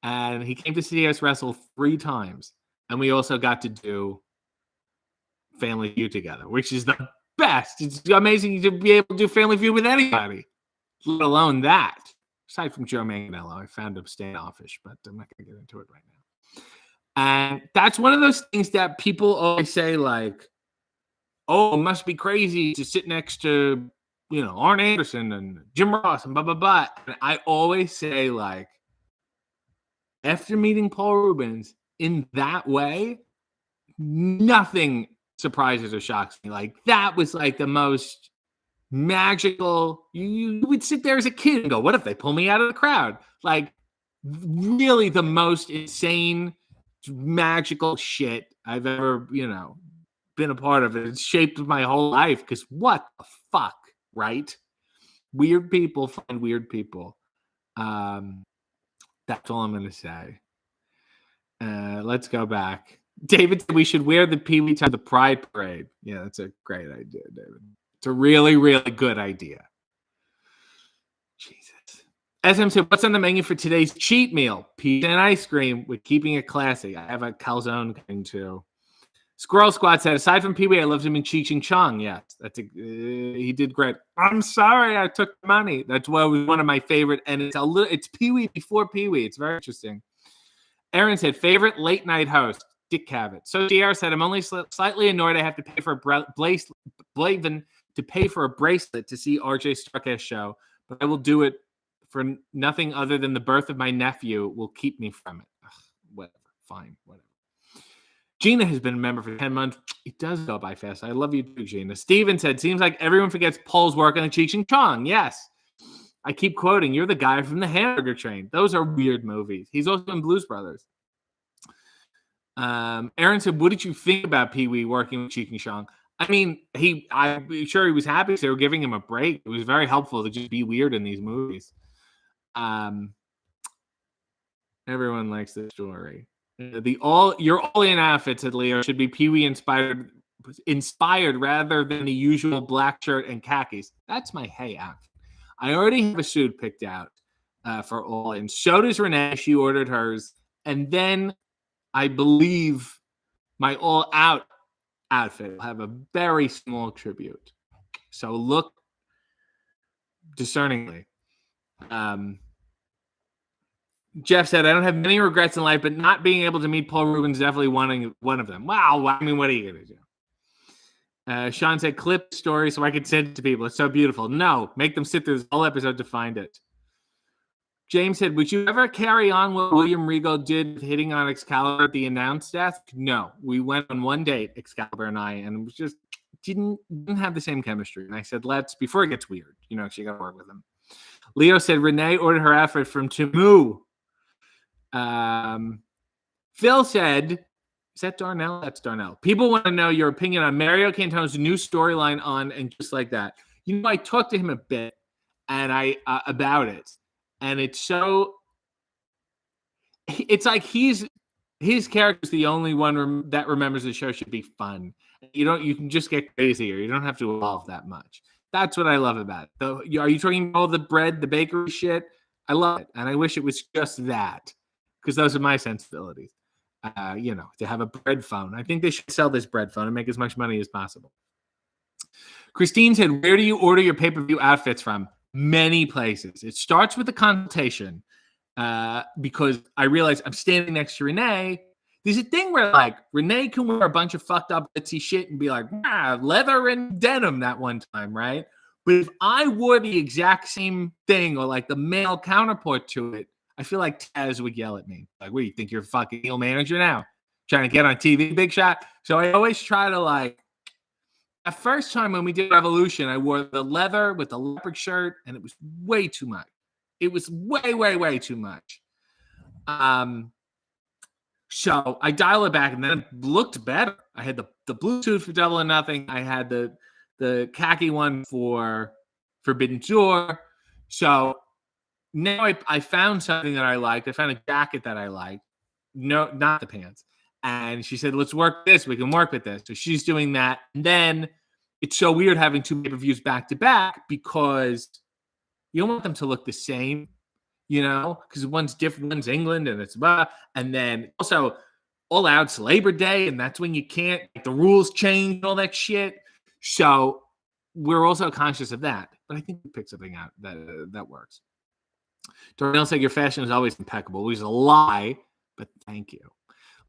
And he came to see us wrestle 3 times. And we also got to do Family Feud together, which is the best. It's amazing to be able to do Family Feud with anybody, let alone that. Aside from Joe Manganiello, I found him standoffish, but I'm not going to get into it right now. And that's one of those things that people always say, oh, it must be crazy to sit next to, Arn Anderson and Jim Ross and blah, blah, blah. And I always say, after meeting Paul Reubens in that way, nothing surprises or shocks me. That was the most magical. You would sit there as a kid and go, what if they pull me out of the crowd? really the most insane, magical shit I've ever, been a part of. It's shaped my whole life because what the fuck, right? Weird people find weird people. That's all I'm going to say. Let's go back. David said we should wear the Pee Wee tie to the Pride Parade. Yeah, that's a great idea, David. It's a really, really good idea. Jesus. SM said, what's on the menu for today's cheat meal? Pizza and ice cream with keeping it classy. I have a calzone coming too. Squirrel Squad said, aside from Pee Wee, I loved him in Cheech and Chong. Yes, he did great. I'm sorry I took the money. That's why it was one of my favorite. And it's Pee Wee before Pee Wee. It's very interesting. Aaron said, favorite late night host, Dick Cavett. So Sierra said, I'm only slightly annoyed I have to pay for Blaven to pay for a bracelet to see RJ Struck's show, but I will do it for nothing other than the birth of my nephew will keep me from it. Ugh, whatever. Fine. Whatever. Gina has been a member for 10 months. It does go by fast. I love you too, Gina. Steven said, seems like everyone forgets Paul's work on the Cheech and Chong. Yes. I keep quoting, you're the guy from the Hamburger Train. Those are weird movies. He's also in Blues Brothers. Aaron said, what did you think about Pee Wee working with Cheech and Chong? I mean, I'm sure he was happy they were giving him a break. It was very helpful to just be weird in these movies. Everyone likes this story. Your all-in outfits at Leo should be Pee Wee inspired rather than the usual black shirt and khakis. That's my hey outfit. I already have a suit picked out for all in. So does Renee. She ordered hers. And then I believe my all-out outfit will have a very small tribute. So look discerningly. Jeff said, I don't have many regrets in life, but not being able to meet Paul Rubens is definitely one of them. Wow. I mean, what are you going to do? Sean said, clip story so I could send it to people. It's so beautiful. No, make them sit through this whole episode to find it. James said, would you ever carry on what William Regal did hitting on Excalibur at the announce desk? No. We went on one date, Excalibur and I, and it was just didn't have the same chemistry. And I said, before it gets weird, she got to work with him. Leo said, Renee ordered her outfit from Temu. Phil said, is that Darnell? That's Darnell. People want to know your opinion on Mario Cantone's new storyline on And Just Like That. I talked to him a bit and about it. And it's like his character's the only one that remembers the show should be fun. You can just get crazier. You don't have to evolve that much. That's what I love about it. So, are you talking about all the bread, the bakery shit? I love it. And I wish it was just that because those are my sensibilities. To have a bread phone. I think they should sell this bread phone and make as much money as possible. Christine said, where do you order your pay-per-view outfits from? Many places. It starts with the consultation because I realize I'm standing next to Renee. There's a thing where Renee can wear a bunch of fucked up itsy shit and be like, leather and denim that one time, right? But if I wore the exact same thing or the male counterpart to it, I feel like Taz would yell at me. Like, what do you think you're a fucking heel manager now? Trying to get on TV, big shot? So I always try to the first time when we did Revolution, I wore the leather with the leopard shirt, and it was way too much. It was way, way, way too much. So I dial it back, and then it looked better. I had the blue suit for Double or Nothing. I had the khaki one for Forbidden Door. So now I found something that I liked. I found a jacket that I liked. No, not the pants. And she said, let's work this. We can work with this. So she's doing that. And then it's so weird having two pay-per-views back to back because you don't want them to look the same, because one's different, one's England and it's blah. And then also All Out's Labor Day. And that's when you can't, the rules change and all that shit. So we're also conscious of that. But I think we picked something out that works. Darnell said your fashion is always impeccable, which is a lie, but thank you.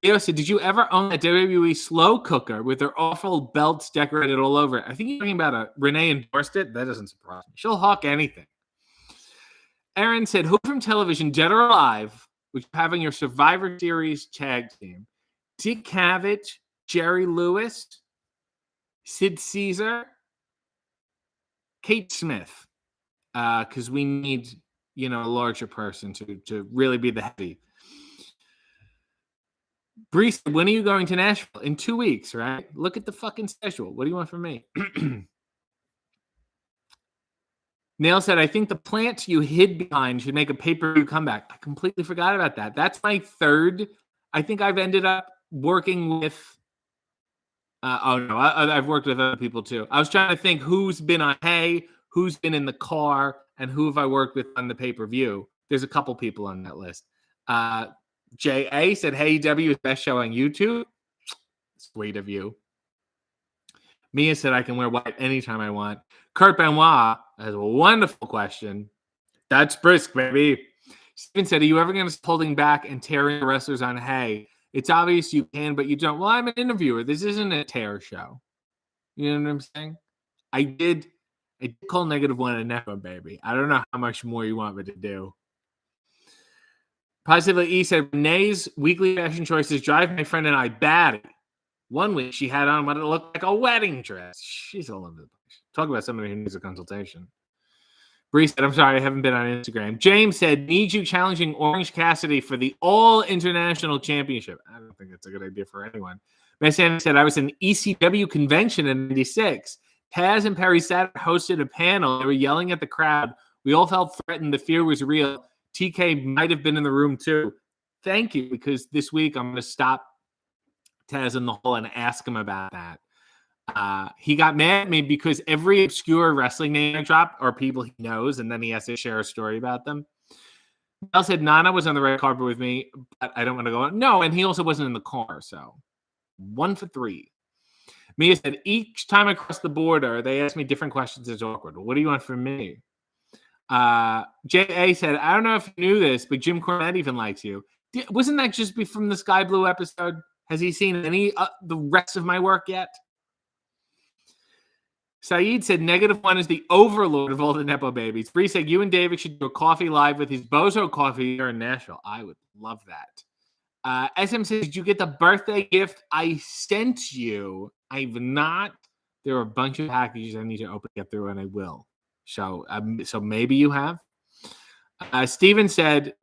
Leo said, did you ever own a WWE slow cooker with their awful belts decorated all over it? I think you're talking about Renee endorsed it. That doesn't surprise me. She'll hawk anything. Aaron said, who from television, dead or alive, was having your Survivor Series tag team? Dick Cavett, Jerry Lewis, Sid Caesar, Kate Smith. Because we need... a larger person to really be the heavy. Bree said, when are you going to Nashville? In 2 weeks, right? Look at the fucking schedule. What do you want from me? Nail said, I think the plant you hid behind should make a pay-per-view comeback. I completely forgot about that. That's my third. I think I've ended up working with I've worked with other people too. I was trying to think who's been on Hey, who's been in the car, and who have I worked with on the pay-per-view. There's a couple people on that list. J.A. said, Hey, W is best show on YouTube. Sweet of you. Mia said, I can wear white anytime I want. Kurt Benoit has a wonderful question. That's brisk, baby. Steven said, are you ever going to start holding back and tearing wrestlers on Hey? It's obvious you can, but you don't. Well, I'm an interviewer. This isn't a tear show. You know what I'm saying? I did call -1 a nepo, baby. I don't know how much more you want me to do. Positively E said, Renee's weekly fashion choices drive my friend and I batty. 1 week she had on what it looked like a wedding dress. She's all over the place. Talk about somebody who needs a consultation. Bree said, I'm sorry, I haven't been on Instagram. James said, need you challenging Orange Cassidy for the All International Championship. I don't think that's a good idea for anyone. Miss Andy said, I was in ECW convention in 96. Taz and Perry Saturn hosted a panel. They were yelling at the crowd. We all felt threatened. The fear was real. TK might have been in the room too. Thank you, because this week I'm going to stop Taz in the hall and ask him about that. He got mad at me because every obscure wrestling name I drop are people he knows, and then he has to share a story about them. Mel said Nana was on the red carpet with me, but I don't want to go on. No, and he also wasn't in the car, so 1 for 3. Mia said, each time I cross the border, they ask me different questions. It's awkward. What do you want from me? J.A. said, I don't know if you knew this, but Jim Cornette even likes you. Wasn't that just from the Sky Blue episode? Has he seen any the rest of my work yet? Saeed said, -1 is the overlord of all the Nepo babies. Bree said, you and David should do a coffee live with his Bozo coffee here in Nashville. I would love that. SM says, did you get the birthday gift I sent you? I've not. There are a bunch of packages I need to open, get through, and I will. So maybe you have. Steven said,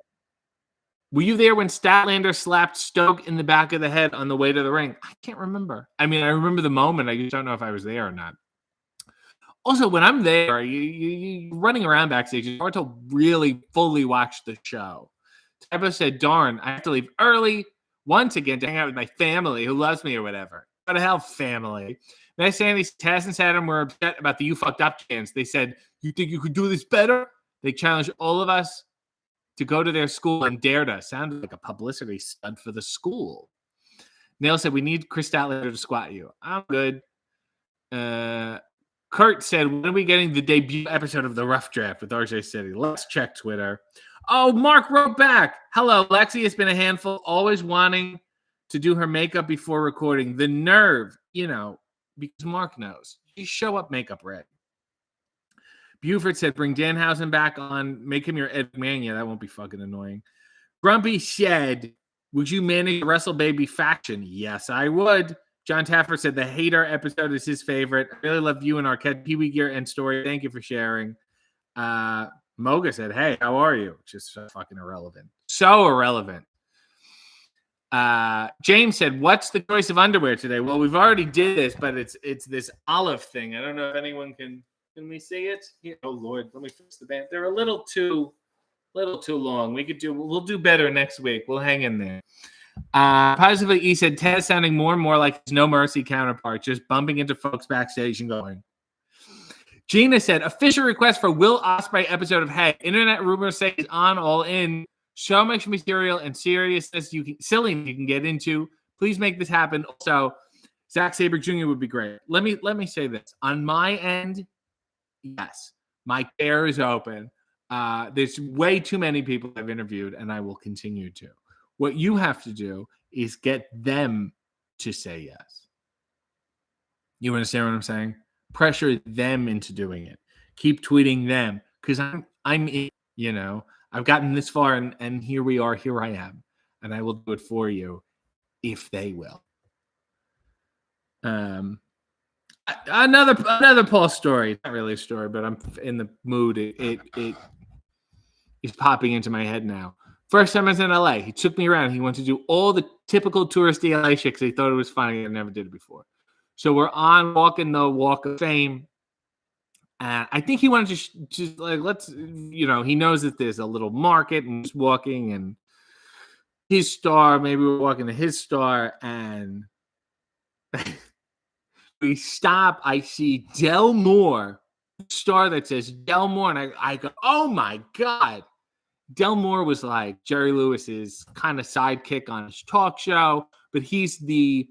were you there when Statlander slapped Stoke in the back of the head on the way to the ring? I can't remember. I mean, I remember the moment. I just don't know if I was there or not. Also, when I'm there, you running around backstage, it's hard to really fully watch the show. Typo said, darn, I have to leave early once again to hang out with my family who loves me or whatever. What the hell, family? Nice Sandy, Taz and Saturn were upset about the You Fucked Up chance. They said, you think you could do this better? They challenged all of us to go to their school and dared us. Sounded like a publicity stunt for the school. Nail said, we need Chris Statlander to squat you. I'm good. Kurt said, when are we getting the debut episode of The Rough Draft with RJ City? Let's check Twitter. Oh, Mark wrote back. Hello, Lexi. It's been a handful. Always wanting to do her makeup before recording. The nerve, because Mark knows. You show up makeup ready. Buford said, bring Danhausen back on. Make him your Ed McMahon. Yeah, that won't be fucking annoying. Grumpy said, would you manage the Wrestle Baby faction? Yes, I would. John Taffer said the Hater episode is his favorite. I really love you and Arquette, Pee-wee Gear, and story. Thank you for sharing. Moga said, hey, how are you? Just so fucking irrelevant. So irrelevant. James said, what's the choice of underwear today? Well, we've already did this, but it's this olive thing. I don't know if anyone can we see it? Here, oh Lord, let me fix the band. They're a little too long. We'll do better next week. We'll hang in there. Positively, he said Taz sounding more and more like his No Mercy counterpart, just bumping into folks backstage and going. Gina said, official request for Will Ospreay episode of Hey. Internet rumors say he's on All In. So much material and seriousness silliness you can get into. Please make this happen. Also, Zack Sabre Jr. would be great. Let me say this. On my end, yes, my chair is open. There's way too many people I've interviewed, and I will continue to. What you have to do is get them to say yes. You understand what I'm saying? Pressure them into doing it. Keep tweeting them because I'm I've gotten this far and here we are. Here I am, and I will do it for you if they will. Another Paul story. Not really a story, but I'm in the mood. is popping into my head now. First time I was in LA, he took me around. He wanted to do all the typical touristy LA shit because he thought it was funny and never did it before. So we're walking the Walk of Fame. And I think he wanted to just like, let's, he knows that there's a little market and he's walking and his star, maybe we're walking to his star and we stop. I see Del Moore, star that says Del Moore. And I go, oh my God. Del Moore was like Jerry Lewis's kind of sidekick on his talk show, but he's the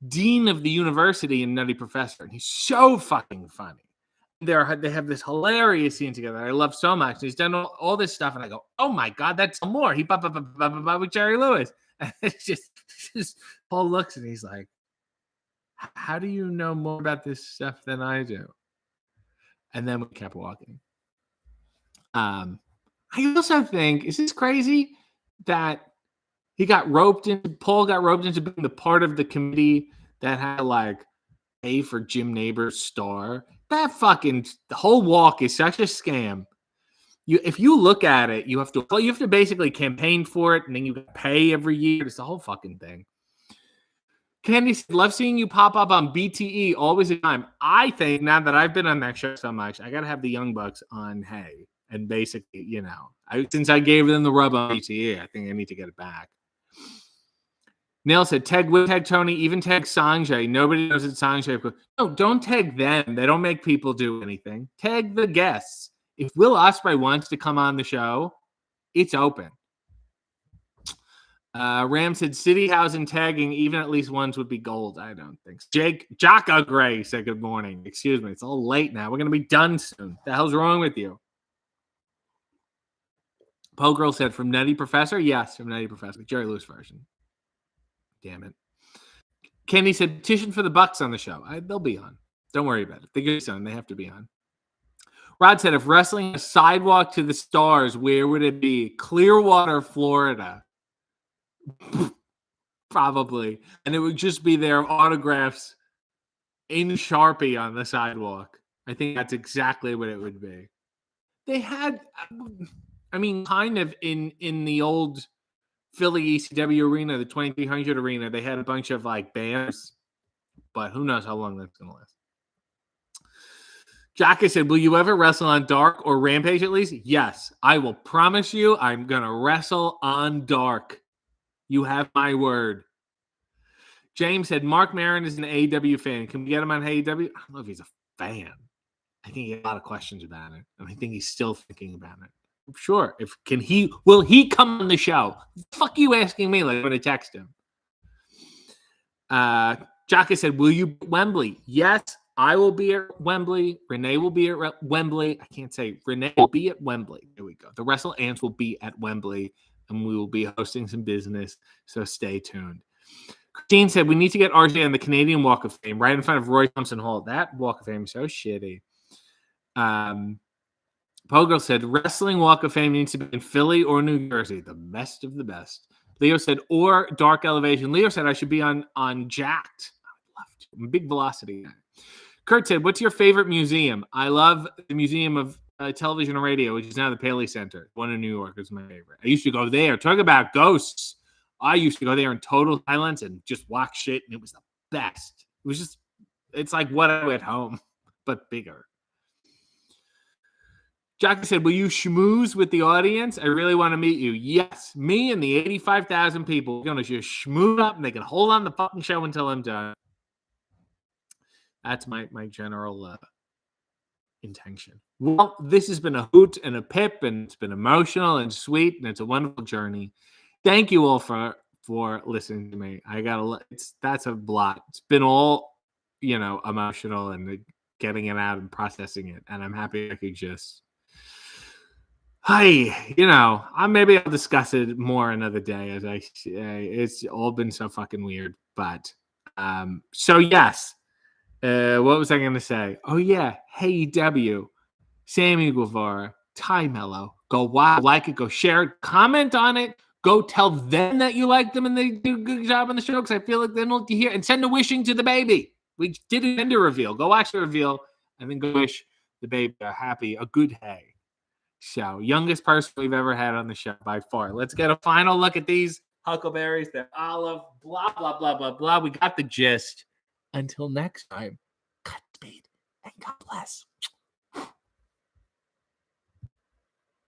dean of the university in Nutty Professor. And he's so fucking funny. They have this hilarious scene together. I love so much. He's done all this stuff, and I go, "Oh my God, that's Del Moore." He with Jerry Lewis. And it's just Paul looks and he's like, "How do you know more about this stuff than I do?" And then we kept walking. I also think, is this crazy that Paul got roped into being the part of the committee that had like pay for Jim Nabors' star? The whole walk is such a scam. If you look at it, you have to basically campaign for it, and then you pay every year. It's the whole fucking thing. Candy said, love seeing you pop up on BTE always a time. I think now that I've been on that show so much, I gotta have the Young Bucks on Hey. And basically, since I gave them the rub on BTE, I think I need to get it back. Neil said, tag Tony, even tag Sanjay. Nobody knows it's Sanjay. No, don't tag them. They don't make people do anything. Tag the guests. If Will Ospreay wants to come on the show, it's open. Ram said, City House and tagging, even at least once would be gold. I don't think so. Jocko Gray said, good morning. Excuse me. It's all late now. We're going to be done soon. The hell's wrong with you? Poe Girl said, from Nutty Professor? Yes, from Nutty Professor. Jerry Lewis version. Damn it. Kenny said, petition for the Bucks on the show. They'll be on. Don't worry about it. They're good son. They have to be on. Rod said, if wrestling a sidewalk to the stars, where would it be? Clearwater, Florida. Probably. And it would just be their autographs in Sharpie on the sidewalk. I think that's exactly what it would be. They had, kind of in the old Philly ECW arena, the 2300 arena, they had a bunch of like bands, but who knows how long that's going to last. Jacka said, will you ever wrestle on Dark or Rampage at least? Yes, I will promise you I'm going to wrestle on Dark. You have my word. James said, Mark Maron is an AEW fan. Can we get him on AEW? I don't know if he's a fan. I think he had a lot of questions about it. And I think he's still thinking about it. Sure. Will he come on the show? Fuck you asking me like I'm going to text him. Jocka said, will you be at Wembley? Yes, I will be at Wembley. Renee will be at Wembley. I can't say Renee will be at Wembley. There we go. The Wrestle Ants will be at Wembley, and we will be hosting some business, so stay tuned. Christine said, we need to get RJ on the Canadian Walk of Fame right in front of Roy Thompson Hall. That Walk of Fame is so shitty. Pogo said, wrestling Walk of Fame needs to be in Philly or New Jersey. The best of the best. Leo said, or Dark Elevation. Leo said, I should be on Jacked. I would love to. I'm a big Velocity guy. Kurt said, what's your favorite museum? I love the Museum of Television and Radio, which is now the Paley Center. One in New York is my favorite. I used to go there. Talk about ghosts. I used to go there in total silence and just watch shit, and it was the best. It's like what I do at home, but bigger. Jackie said, will you schmooze with the audience? I really want to meet you. Yes, me and the 85,000 people are going to just schmooze up, and they can hold on the fucking show until I'm done. That's my general intention. Well, this has been a hoot and a pip, and it's been emotional and sweet, and it's a wonderful journey. Thank you all for listening to me. That's a lot. It's been all, emotional and getting it out and processing it. And I'm happy I could just, maybe I'll discuss it more another day. As I say, it's all been so fucking weird. But so yes, what was I going to say? Oh yeah, Hey W, Sammy Guevara, Ty Mello. Go wow, like it, go share it, comment on it. Go tell them that you like them and they do a good job on the show because I feel like they don't hear. And send a wishing to the baby. We did a gender reveal. Go watch the reveal and then go wish the baby a good hey. show. Youngest person we've ever had on the show by far. Let's get a final look at these huckleberries. They're olive, blah, blah, blah, blah, blah. We got the gist. Until next time, Godspeed and God bless.